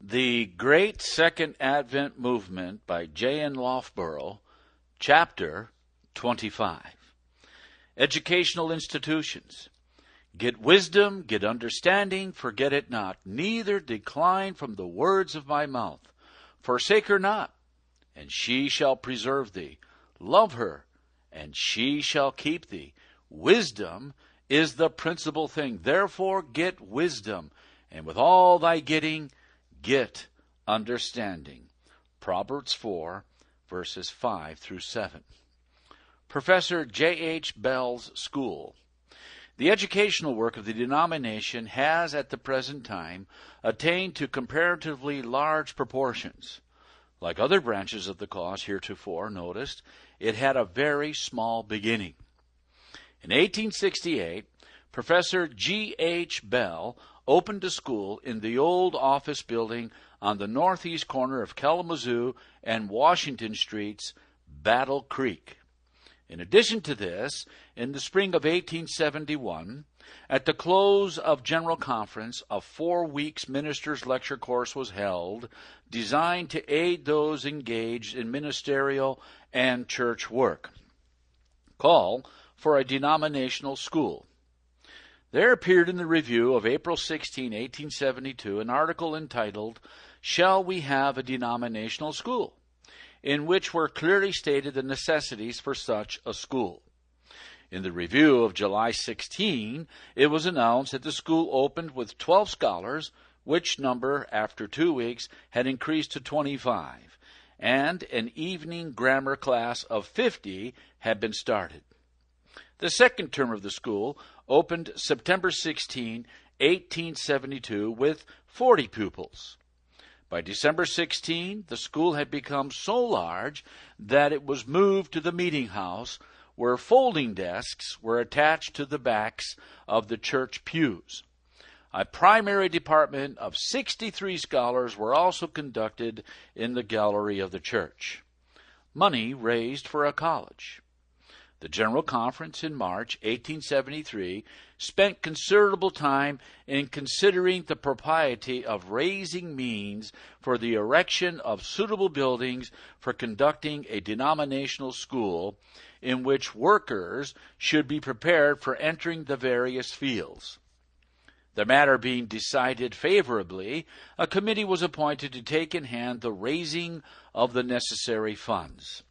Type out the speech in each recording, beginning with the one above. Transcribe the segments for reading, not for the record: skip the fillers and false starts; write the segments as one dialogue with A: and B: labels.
A: The Great Second Advent Movement by J.N. Loughborough, Chapter 25. Educational Institutions. Get wisdom, get understanding, forget it not, neither decline from the words of my mouth. Forsake her not, and she shall preserve thee. Love her, and she shall keep thee. Wisdom is the principal thing. Therefore get wisdom, and with all thy getting, get understanding. Proverbs 4, verses 5 through 7. Professor J.H. Bell's School. The educational work of the denomination has at the present time attained to comparatively large proportions. Like other branches of the cause heretofore noticed, it had a very small beginning. In 1868, Professor G.H. Bell opened a school in the old office building on the northeast corner of Kalamazoo and Washington Streets, Battle Creek. In addition to this, in the spring of 1871, at the close of General Conference, a 4 weeks ministers' lecture course was held, designed to aid those engaged in ministerial and church work. Call for a denominational school. There appeared in the Review of April 16, 1872, an article entitled, "Shall We Have a Denominational School?" in which were clearly stated the necessities for such a school. In the Review of July 16, it was announced that the school opened with 12 scholars, which number, after 2 weeks, had increased to 25, and an evening grammar class of 50 had been started. The second term of the school opened September 16, 1872, with 40 pupils. By December 16, the school had become so large that it was moved to the meeting house, where folding desks were attached to the backs of the church pews. A primary department of 63 scholars were also conducted in the gallery of the church. Money raised for a college. The General Conference in March 1873 spent considerable time in considering the propriety of raising means for the erection of suitable buildings for conducting a denominational school in which workers should be prepared for entering the various fields. The matter being decided favorably, a committee was appointed to take in hand the raising of the necessary funds.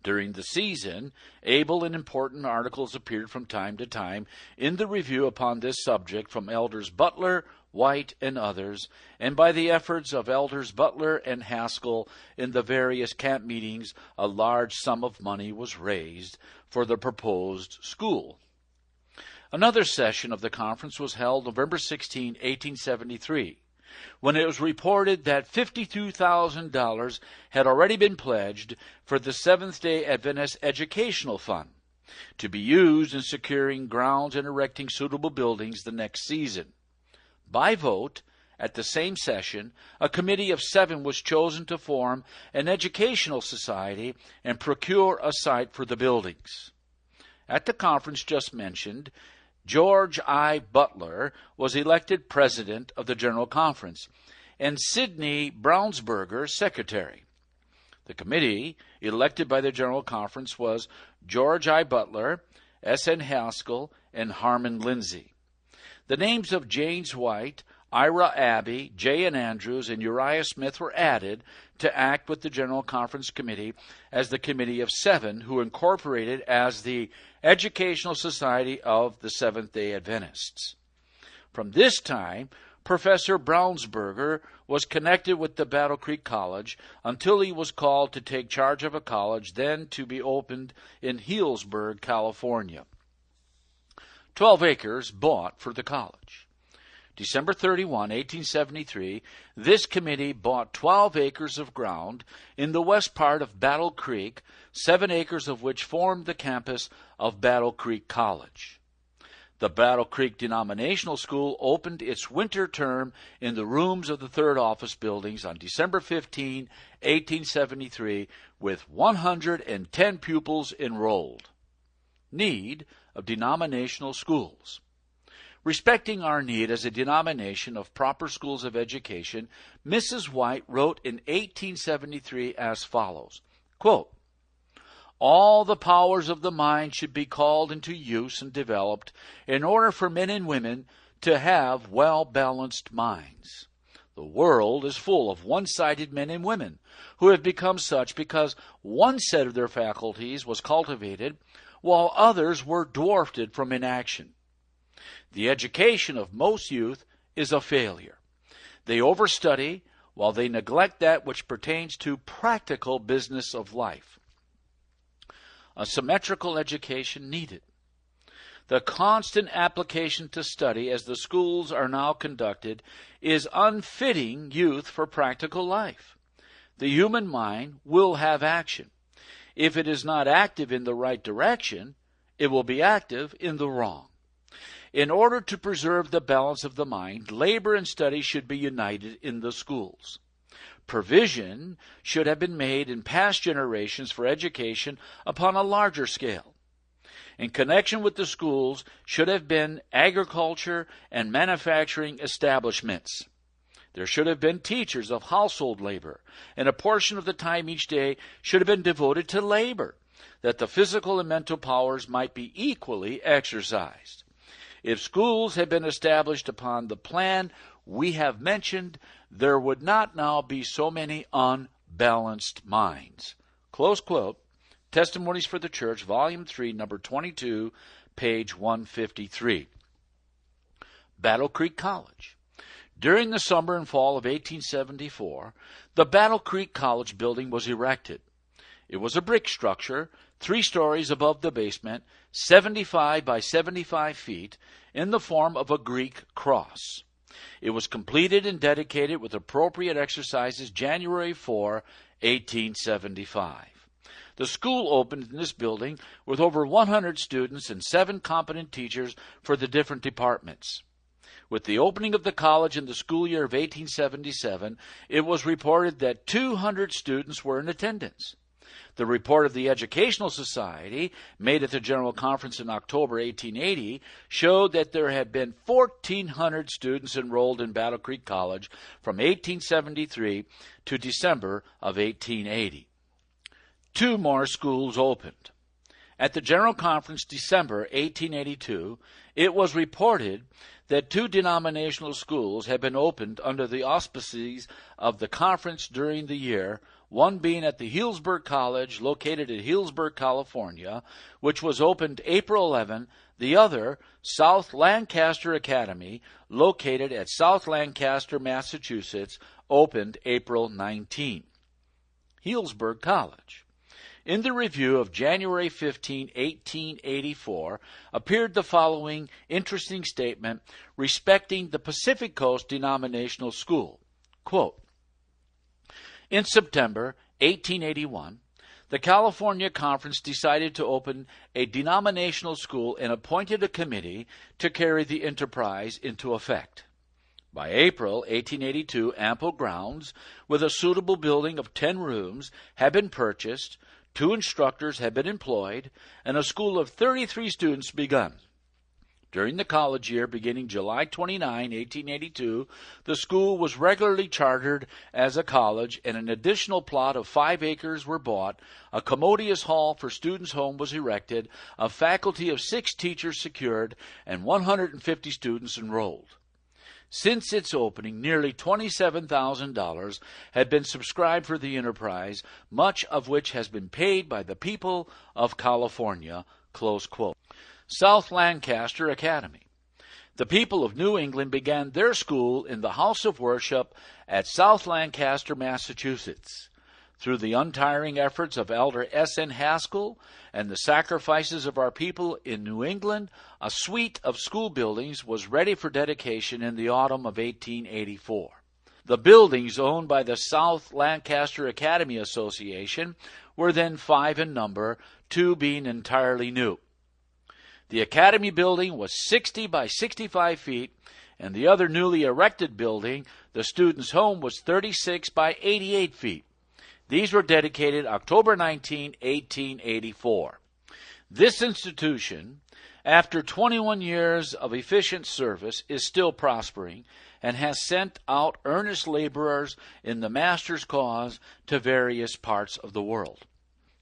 A: During the season, able and important articles appeared from time to time in the Review upon this subject from Elders Butler, White, and others, and by the efforts of Elders Butler and Haskell in the various camp meetings, a large sum of money was raised for the proposed school. Another session of the conference was held November 16, 1873. When it was reported that $52,000 had already been pledged for the Seventh-day Adventist Educational Fund, to be used in securing grounds and erecting suitable buildings the next season. By vote, at the same session, a committee of 7 was chosen to form an educational society and procure a site for the buildings. At the conference just mentioned, George I. Butler was elected president of the General Conference, and Sidney Brownsberger secretary. The committee elected by the General Conference was George I. Butler, S.N. Haskell, and Harmon Lindsay. The names of James White, Ira Abbey, J.N. Andrews, and Uriah Smith were added to act with the General Conference Committee as the Committee of 7, who incorporated as the Educational Society of the Seventh-day Adventists. From this time, Professor Brownsberger was connected with the Battle Creek College until he was called to take charge of a college then to be opened in Healdsburg, California. 12 acres bought for the college. December 31, 1873, this committee bought 12 acres of ground in the west part of Battle Creek, 7 acres of which formed the campus of Battle Creek College. The Battle Creek Denominational School opened its winter term in the rooms of the third office buildings on December 15, 1873, with 110 pupils enrolled. Need of denominational schools. Respecting our need as a denomination of proper schools of education, Mrs. White wrote in 1873 as follows, quote, "All the powers of the mind should be called into use and developed in order for men and women to have well-balanced minds. The world is full of one-sided men and women who have become such because one set of their faculties was cultivated while others were dwarfed from inaction. The education of most youth is a failure. They overstudy while they neglect that which pertains to practical business of life. A symmetrical education needed. The constant application to study as the schools are now conducted is unfitting youth for practical life. The human mind will have action. If it is not active in the right direction, it will be active in the wrong. In order to preserve the balance of the mind, labor and study should be united in the schools. Provision should have been made in past generations for education upon a larger scale. In connection with the schools should have been agriculture and manufacturing establishments. There should have been teachers of household labor, and a portion of the time each day should have been devoted to labor, that the physical and mental powers might be equally exercised. If schools had been established upon the plan we have mentioned, there would not now be so many unbalanced minds." Close quote. Testimonies for the Church, Volume 3, number 22, page 153. Battle Creek College. During the summer and fall of 1874, the Battle Creek College building was erected. It was a brick structure, 3 stories above the basement, 75 by 75 feet, in the form of a Greek cross. It was completed and dedicated with appropriate exercises January 4, 1875. The school opened in this building with over 100 students and 7 competent teachers for the different departments. With the opening of the college in the school year of 1877, it was reported that 200 students were in attendance. The report of the Educational Society, made at the General Conference in October 1880, showed that there had been 1,400 students enrolled in Battle Creek College from 1873 to December of 1880. 2 more schools opened. At the General Conference December 1882, it was reported that 2 denominational schools had been opened under the auspices of the conference during the year, one being at the Healdsburg College, located in Healdsburg, California, which was opened April 11, the other, South Lancaster Academy, located at South Lancaster, Massachusetts, opened April 19. Healdsburg College. In the review of January 15, 1884, appeared the following interesting statement respecting the Pacific Coast Denominational School. Quote, "In September 1881, the California Conference decided to open a denominational school and appointed a committee to carry the enterprise into effect. By April 1882, ample grounds with a suitable building of 10 rooms had been purchased, 2 instructors had been employed, and a school of 33 students begun. During the college year beginning July 29, 1882, the school was regularly chartered as a college, and an additional plot of 5 acres were bought, a commodious hall for students' home was erected, a faculty of 6 teachers secured, and 150 students enrolled. Since its opening, nearly $27,000 had been subscribed for the enterprise, much of which has been paid by the people of California." Close quote. South Lancaster Academy. The people of New England began their school in the house of worship at South Lancaster, Massachusetts. Through the untiring efforts of Elder S.N. Haskell and the sacrifices of our people in New England, a suite of school buildings was ready for dedication in the autumn of 1884. The buildings owned by the South Lancaster Academy Association were then 5 in number, 2 being entirely new. The Academy building was 60 by 65 feet, and the other newly erected building, the Students' Home, was 36 by 88 feet. These were dedicated October 19, 1884. This institution, after 21 years of efficient service, is still prospering and has sent out earnest laborers in the Master's cause to various parts of the world.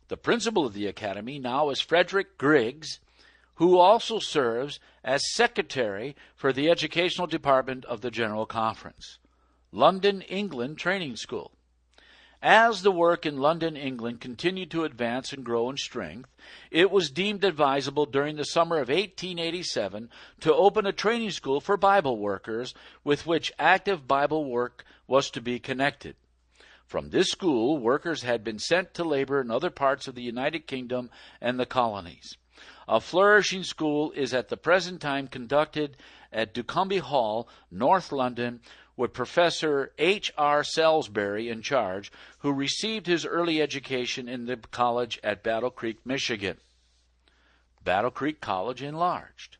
A: The principal of the academy now is Frederick Griggs, who also serves as secretary for the educational department of the General Conference. London, England Training School. As the work in London, England continued to advance and grow in strength, it was deemed advisable during the summer of 1887 to open a training school for Bible workers with which active Bible work was to be connected. From this school, workers had been sent to labor in other parts of the United Kingdom and the colonies. A flourishing school is at the present time conducted at Ducombe Hall, North London, with Professor H.R. Salisbury in charge, who received his early education in the college at Battle Creek, Michigan. Battle Creek College enlarged.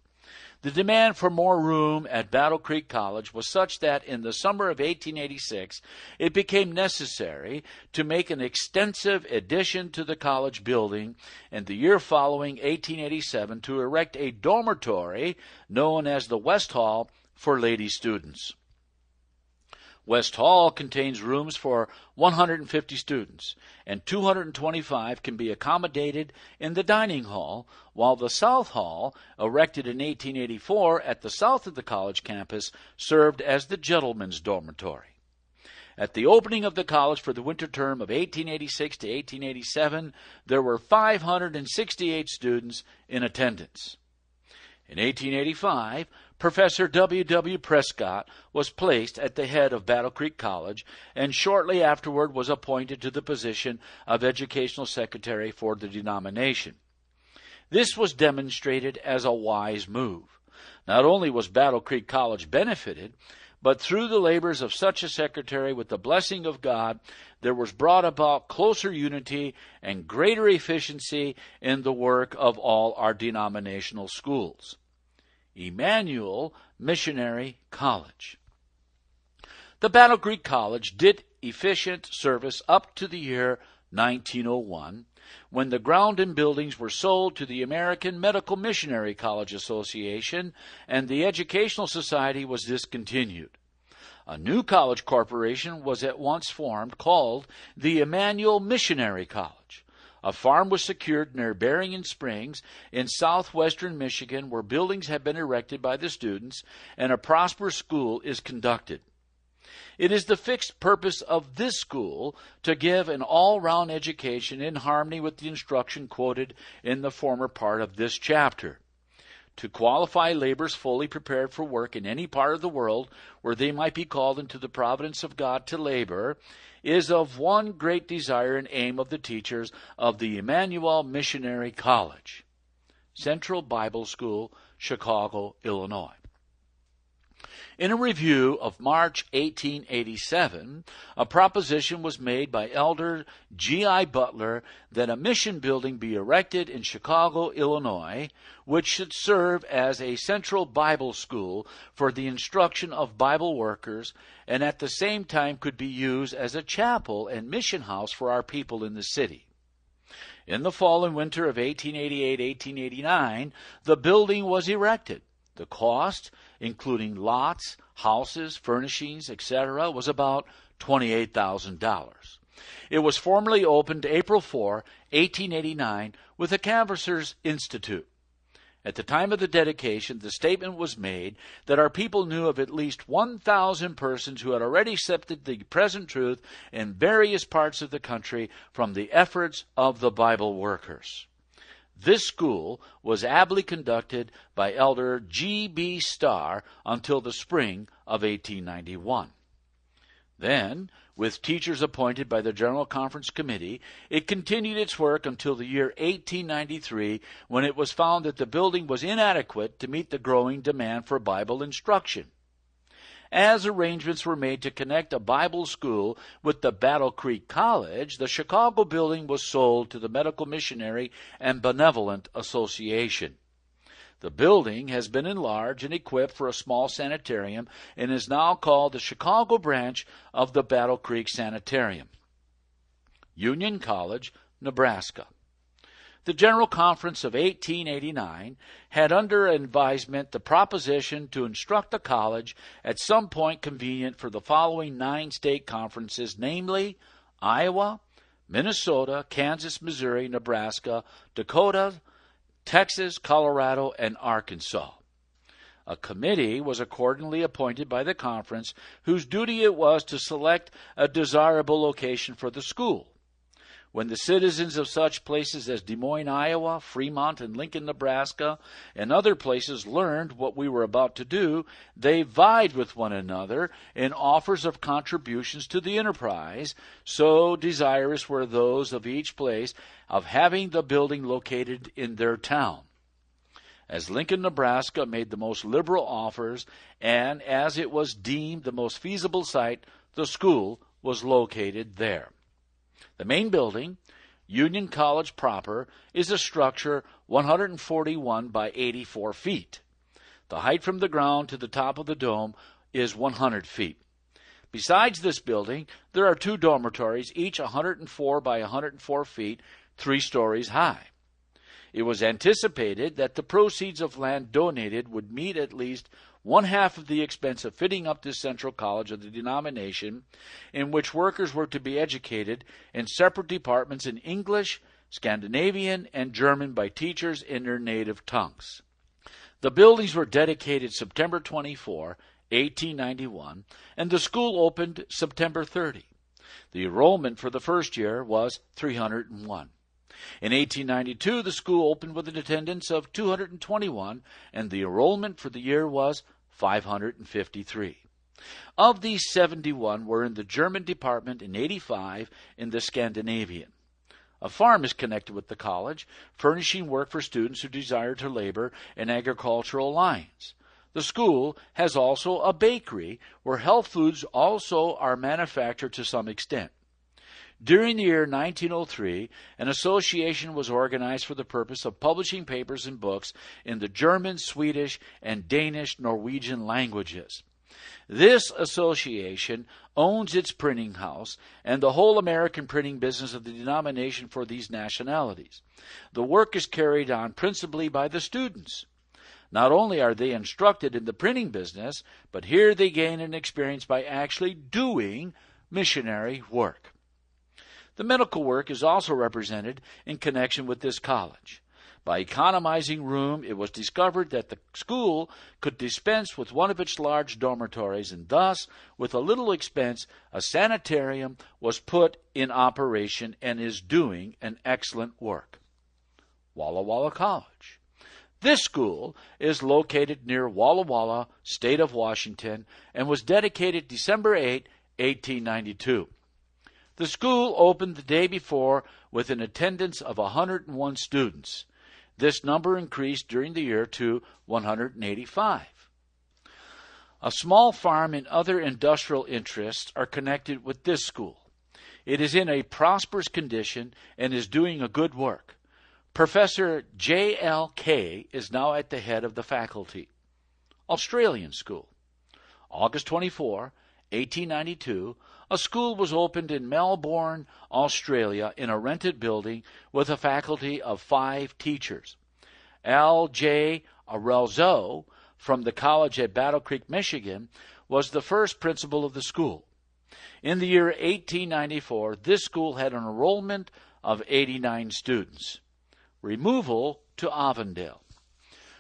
A: The demand for more room at Battle Creek College was such that in the summer of 1886 it became necessary to make an extensive addition to the college building, and the year following, 1887, to erect a dormitory known as the West Hall for lady students. West Hall contains rooms for 150 students, and 225 can be accommodated in the dining hall, while the South Hall, erected in 1884 at the south of the college campus, served as the gentlemen's dormitory. At the opening of the college for the winter term of 1886 to 1887, there were 568 students in attendance. In 1885, Professor W. W. Prescott was placed at the head of Battle Creek College and shortly afterward was appointed to the position of Educational Secretary for the denomination. This was demonstrated as a wise move. Not only was Battle Creek College benefited, but through the labors of such a secretary, with the blessing of God, there was brought about closer unity and greater efficiency in the work of all our denominational schools. Emmanuel Missionary College. The Battle Creek College did efficient service up to the year 1901, when the ground and buildings were sold to the American Medical Missionary College Association and the Educational Society was discontinued. A new college corporation was at once formed called the Emmanuel Missionary College. A farm was secured near Berrien Springs in southwestern Michigan, where buildings have been erected by the students and a prosperous school is conducted. It is the fixed purpose of this school to give an all-round education in harmony with the instruction quoted in the former part of this chapter. To qualify laborers fully prepared for work in any part of the world where they might be called into the providence of God to labor is of one great desire and aim of the teachers of the Emmanuel Missionary College. Central Bible School, Chicago, Illinois. In a review of March 1887, a proposition was made by Elder G.I. Butler that a mission building be erected in Chicago, Illinois, which should serve as a central Bible school for the instruction of Bible workers and at the same time could be used as a chapel and mission house for our people in the city. In the fall and winter of 1888-1889, the building was erected. The cost, including lots, houses, furnishings, etc., was about $28,000. It was formally opened April 4, 1889, with a Canvassers Institute. At the time of the dedication, the statement was made that our people knew of at least 1,000 persons who had already accepted the present truth in various parts of the country from the efforts of the Bible workers. This school was ably conducted by Elder G.B. Starr until the spring of 1891. Then, with teachers appointed by the General Conference Committee, it continued its work until the year 1893, when it was found that the building was inadequate to meet the growing demand for Bible instruction. As arrangements were made to connect a Bible school with the Battle Creek College, the Chicago building was sold to the Medical Missionary and Benevolent Association. The building has been enlarged and equipped for a small sanitarium and is now called the Chicago branch of the Battle Creek Sanitarium. Union College, Nebraska. The General Conference of 1889 had under advisement the proposition to instruct the college at some point convenient for the following 9 state conferences, namely Iowa, Minnesota, Kansas, Missouri, Nebraska, Dakota, Texas, Colorado, and Arkansas. A committee was accordingly appointed by the conference whose duty it was to select a desirable location for the school. When the citizens of such places as Des Moines, Iowa, Fremont, and Lincoln, Nebraska, and other places learned what we were about to do, they vied with one another in offers of contributions to the enterprise, so desirous were those of each place of having the building located in their town. As Lincoln, Nebraska made the most liberal offers, and as it was deemed the most feasible site, the school was located there. The main building, Union College proper, is a structure 141 by 84 feet. The height from the ground to the top of the dome is 100 feet. Besides this building, there are 2 dormitories, each 104 by 104 feet, 3 stories high. It was anticipated that the proceeds of land donated would meet at least 1/2 of the expense of fitting up this central college of the denomination, in which workers were to be educated in separate departments in English, Scandinavian, and German by teachers in their native tongues. The buildings were dedicated September 24, 1891, and the school opened September 30. The enrollment for the first year was 301. In 1892, the school opened with an attendance of 221, and the enrollment for the year was 553. Of these, 71 were in the German department and 85 in the Scandinavian. A farm is connected with the college, furnishing work for students who desire to labor in agricultural lines. The school has also a bakery where health foods also are manufactured to some extent. During the year 1903, an association was organized for the purpose of publishing papers and books in the German, Swedish, and Danish, Norwegian languages. This association owns its printing house and the whole American printing business of the denomination for these nationalities. The work is carried on principally by the students. Not only are they instructed in the printing business, but here they gain an experience by actually doing missionary work. The medical work is also represented in connection with this college. By economizing room, it was discovered that the school could dispense with one of its large dormitories, and thus, with a little expense, a sanitarium was put in operation and is doing an excellent work. Walla Walla College. This school is located near Walla Walla, state of Washington, and was dedicated December 8, 1892. The school opened the day before with an attendance of 101 students. This number increased during the year to 185. A small farm and other industrial interests are connected with this school. It is in a prosperous condition and is doing a good work. Professor J.L.K. is now at the head of the faculty. Australian School. August 24, 1892, a school was opened in Melbourne, Australia, in a rented building with a faculty of 5 teachers. L.J. Arelzo from the college at Battle Creek, Michigan, was the first principal of the school. In the year 1894, this school had an enrollment of 89 students. Removal to Avondale.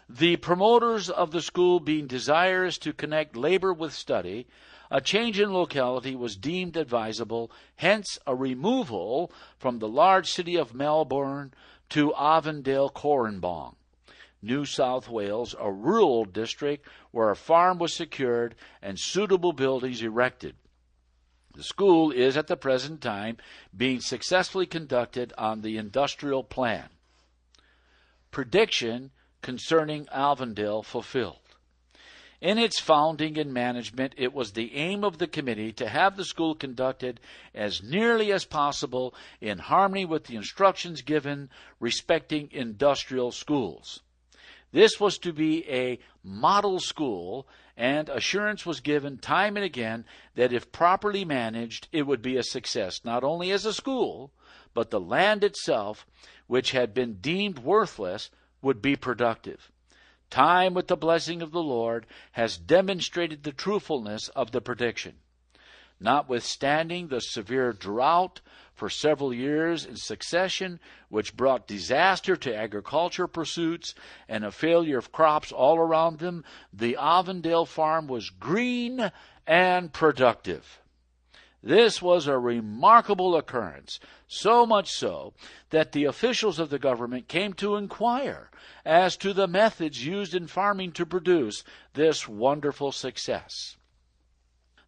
A: The promoters of the school being desirous to connect labor with study, a change in locality was deemed advisable, hence a removal from the large city of Melbourne to Avondale, Corranbong, New South Wales, a rural district where a farm was secured and suitable buildings erected. The school is at the present time being successfully conducted on the industrial plan. Prediction concerning Avondale fulfilled. In its founding and management, it was the aim of the committee to have the school conducted as nearly as possible in harmony with the instructions given respecting industrial schools. This was to be a model school, and assurance was given time and again that if properly managed, it would be a success, not only as a school, but the land itself, which had been deemed worthless, would be productive. Time with the blessing of the Lord has demonstrated the truthfulness of the prediction. Notwithstanding the severe drought for several years in succession, which brought disaster to agriculture pursuits and a failure of crops all around them, the Avondale farm was green and productive. This was a remarkable occurrence, so much so that the officials of the government came to inquire as to the methods used in farming to produce this wonderful success.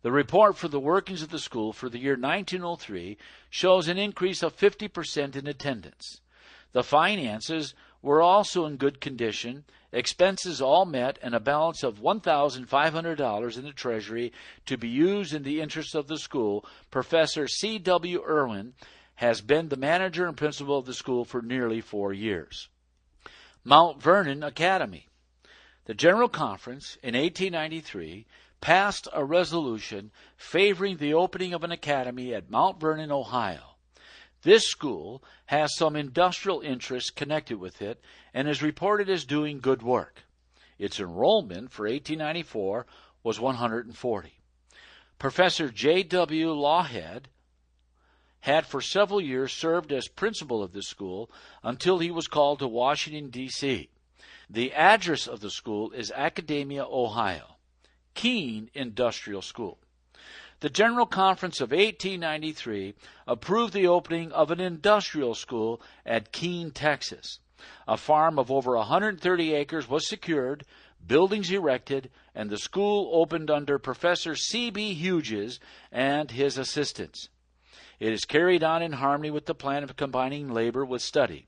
A: The report for the workings of the school for the year 1903 shows an increase of 50% in attendance. The finances were also in good condition, expenses all met, and a balance of $1,500 in the treasury to be used in the interests of the school. Professor C.W. Irwin has been the manager and principal of the school for nearly 4 years. Mount Vernon Academy. The General Conference in 1893 passed a resolution favoring the opening of an academy at Mount Vernon, Ohio. This school has some industrial interests connected with it and is reported as doing good work. Its enrollment for 1894 was 140. Professor J.W. Lawhead had for several years served as principal of the school until he was called to Washington, D.C. The address of the school is Academia, Ohio. Keene Industrial School. The General Conference of 1893 approved the opening of an industrial school at Keene, Texas. A farm of over 130 acres was secured, buildings erected, and the school opened under Professor C.B. Hughes and his assistants. It is carried on in harmony with the plan of combining labor with study.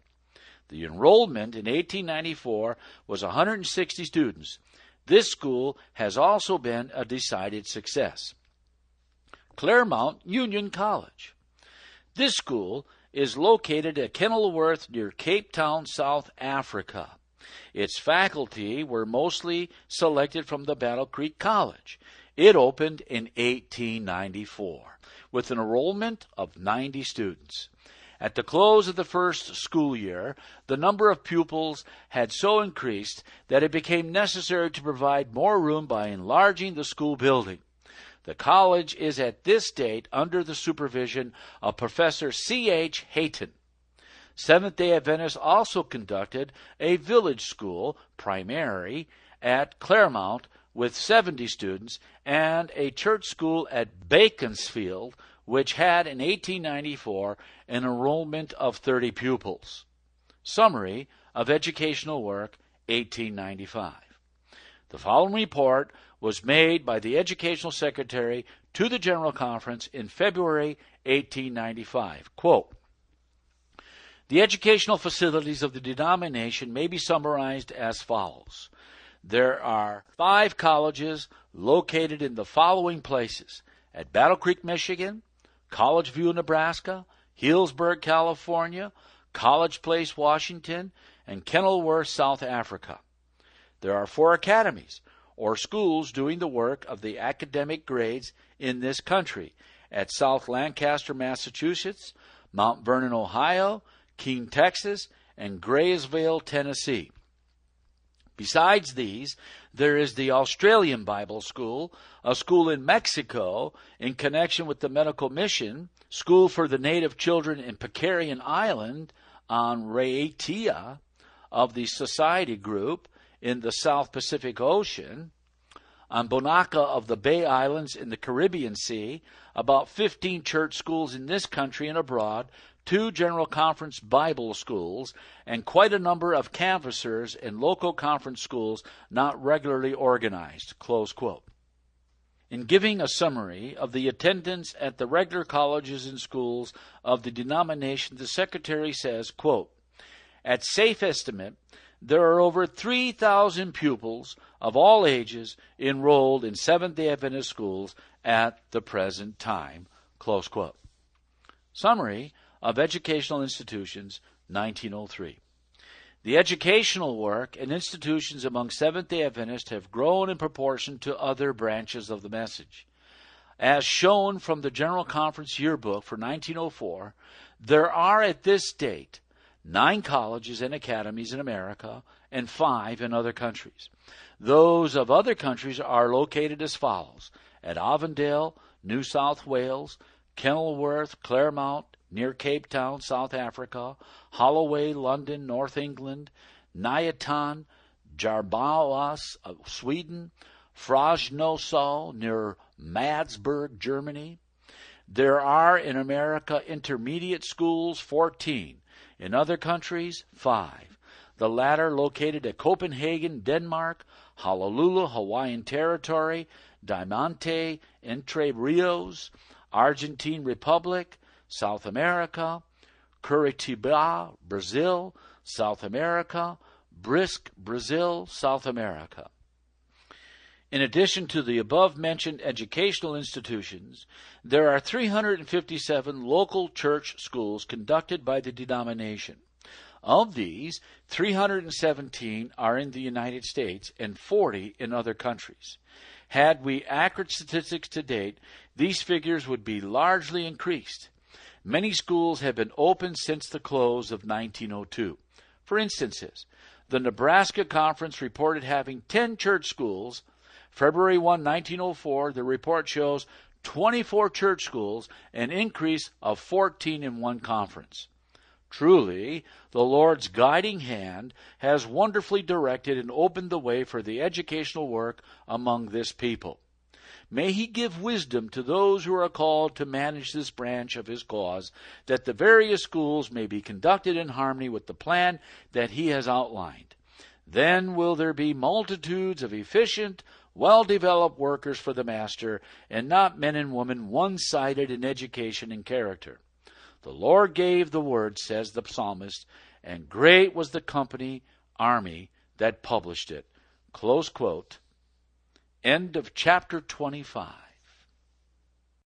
A: The enrollment in 1894 was 160 students. This school has also been a decided success. Claremont Union College. This school is located at Kenilworth near Cape Town, South Africa. Its faculty were mostly selected from the Battle Creek College. It opened in 1894 with an enrollment of 90 students. At the close of the first school year, the number of pupils had so increased that it became necessary to provide more room by enlarging the school building. The college is at this date under the supervision of Professor C.H. Hayton. Seventh-day Adventists also conducted a village school, primary, at Claremont with 70 students, and a church school at Beaconsfield, which had in 1894 an enrollment of 30 pupils. Summary of educational work, 1895. The following report was made by the Educational Secretary to the General Conference in February 1895. Quote, "The educational facilities of the denomination may be summarized as follows. There are 5 colleges located in the following places: at Battle Creek, Michigan, College View, Nebraska, Healdsburg, California, College Place, Washington, and Kenilworth, South Africa. There are 4 academies, or schools doing the work of the academic grades in this country: at South Lancaster, Massachusetts, Mount Vernon, Ohio, Keene, Texas, and Graysville, Tennessee. Besides these, there is the Australian Bible School, a school in Mexico in connection with the medical mission, school for the native children in Pitcairn Island on Raiatea of the Society Group in the South Pacific Ocean, on Bonaca of the Bay Islands in the Caribbean Sea, about 15 church schools in this country and abroad, 2 General Conference Bible schools, and quite a number of canvassers and local conference schools not regularly organized." Close quote. In giving a summary of the attendance at the regular colleges and schools of the denomination, the Secretary says, quote, "At safe estimate, there are over 3,000 pupils of all ages enrolled in Seventh-day Adventist schools at the present time." Close quote. Summary of Educational Institutions, 1903. The educational work and institutions among Seventh-day Adventists have grown in proportion to other branches of the message. As shown from the General Conference Yearbook for 1904, there are at this date 9 colleges and academies in America and 5 in other countries. Those of other countries are located as follows: at Avondale, New South Wales; Kenilworth, Claremont, near Cape Town, South Africa; Holloway, London, North England; Nyatan, Jarbawas, Sweden; Frosnoso, near Madsburg, Germany. There are in America intermediate schools 14, in other countries 5. The latter located at Copenhagen, Denmark; Honolulu, Hawaiian Territory; Diamante, Entre Rios, Argentine Republic, South America; Curitiba, Brazil, South America; Brusque, Brazil, South America. In addition to the above-mentioned educational institutions, there are 357 local church schools conducted by the denomination. Of these, 317 are in the United States and 40 in other countries. Had we accurate statistics to date, these figures would be largely increased. Many schools have been opened since the close of 1902. For instances, the Nebraska Conference reported having 10 church schools. February 1, 1904, the report shows 24 church schools, an increase of 14 in one conference. Truly, the Lord's guiding hand has wonderfully directed and opened the way for the educational work among this people. May He give wisdom to those who are called to manage this branch of His cause, that the various schools may be conducted in harmony with the plan that He has outlined. Then will there be multitudes of efficient, well-developed workers for the Master, and not men and women one-sided in education and character. The Lord gave the word, says the psalmist, and great was the army that published it. Close quote. End of chapter 25.